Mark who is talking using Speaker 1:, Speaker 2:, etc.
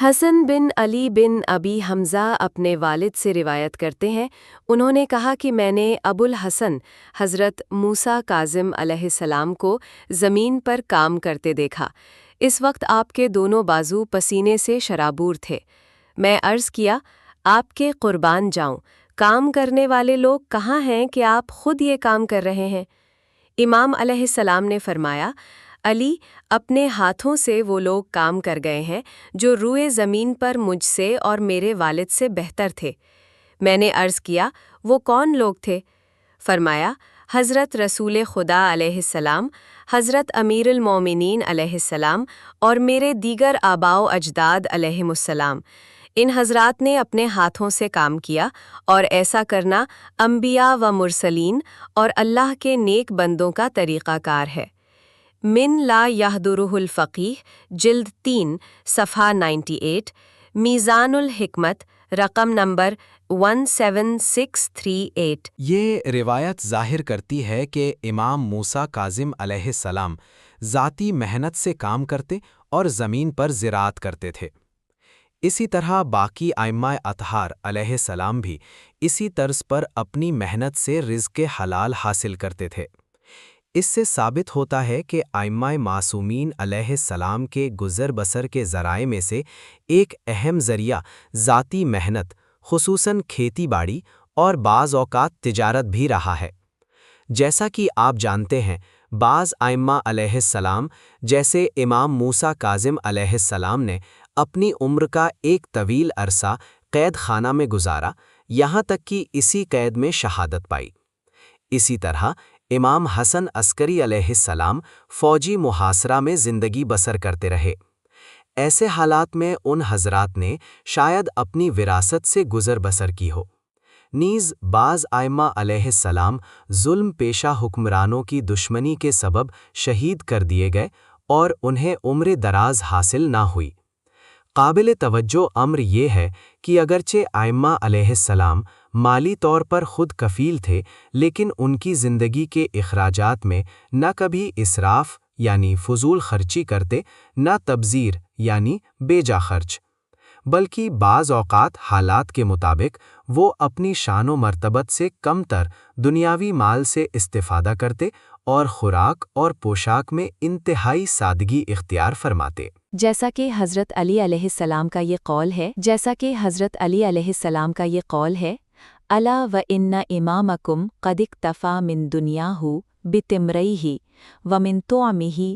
Speaker 1: حسن بن علی بن ابی حمزہ اپنے والد سے روایت کرتے ہیں، انہوں نے کہا کہ میں نے ابو الحسن حضرت موسیٰ کاظم علیہ السلام کو زمین پر کام کرتے دیکھا۔ اس وقت آپ کے دونوں بازو پسینے سے شرابور تھے۔ میں عرض کیا، آپ کے قربان جاؤں، کام کرنے والے لوگ کہاں ہیں کہ آپ خود یہ کام کر رہے ہیں؟ امام علیہ السلام نے فرمایا، علی، اپنے ہاتھوں سے وہ لوگ کام کر گئے ہیں جو روئے زمین پر مجھ سے اور میرے والد سے بہتر تھے۔ میں نے عرض کیا، وہ کون لوگ تھے؟ فرمایا، حضرت رسول خدا علیہ السلام، حضرت امیر المومنین علیہ السلام اور میرے دیگر آباء و اجداد علیہم السلام۔ ان حضرات نے اپنے ہاتھوں سے کام کیا، اور ایسا کرنا انبیاء و مرسلین اور اللہ کے نیک بندوں کا طریقہ کار ہے۔ من لا یحضرہ الفقیہ، جلد 3، صفحہ 98، میزان الحکمت، رقم نمبر 17638۔
Speaker 2: یہ روایت ظاہر کرتی ہے کہ امام موسیٰ کاظم علیہ السلام ذاتی محنت سے کام کرتے اور زمین پر زراعت کرتے تھے۔ اسی طرح باقی ائمہ اطہار علیہ السلام بھی اسی طرز پر اپنی محنت سے رزق حلال حاصل کرتے تھے۔ اس سے ثابت ہوتا ہے کہ ائمہ معصومین علیہ السلام کے گزر بسر کے ذرائع میں سے ایک اہم ذریعہ ذاتی محنت، خصوصاً کھیتی باڑی اور بعض اوقات تجارت بھی رہا ہے۔ جیسا کہ آپ جانتے ہیں، بعض ائمہ علیہ السلام جیسے امام موسیٰ کاظم علیہ السلام نے اپنی عمر کا ایک طویل عرصہ قید خانہ میں گزارا، یہاں تک کہ اسی قید میں شہادت پائی۔ اسی طرح امام حسن عسکری علیہ السلام فوجی محاصرہ میں زندگی بسر کرتے رہے۔ ایسے حالات میں ان حضرات نے شاید اپنی وراثت سے گزر بسر کی ہو۔ نیز بعض ائمہ علیہ السلام ظلم پیشہ حکمرانوں کی دشمنی کے سبب شہید کر دیے گئے اور انہیں عمر دراز حاصل نہ ہوئی۔ قابل توجہ امر یہ ہے کہ اگرچہ ائمہ علیہ السلام مالی طور پر خود کفیل تھے، لیکن ان کی زندگی کے اخراجات میں نہ کبھی اسراف یعنی فضول خرچی کرتے، نہ تبذیر یعنی بے جا خرچ، بلکہ بعض اوقات حالات کے مطابق وہ اپنی شان و مرتبت سے کم تر دنیاوی مال سے استفادہ کرتے اور خوراک اور پوشاک میں انتہائی سادگی اختیار فرماتے۔
Speaker 3: جیسا کہ حضرت علی علیہ السلام کا یہ قول ہے، الا و ان امامکم قد اکتفی من دنیاہ بتمریہ ومن طعمہ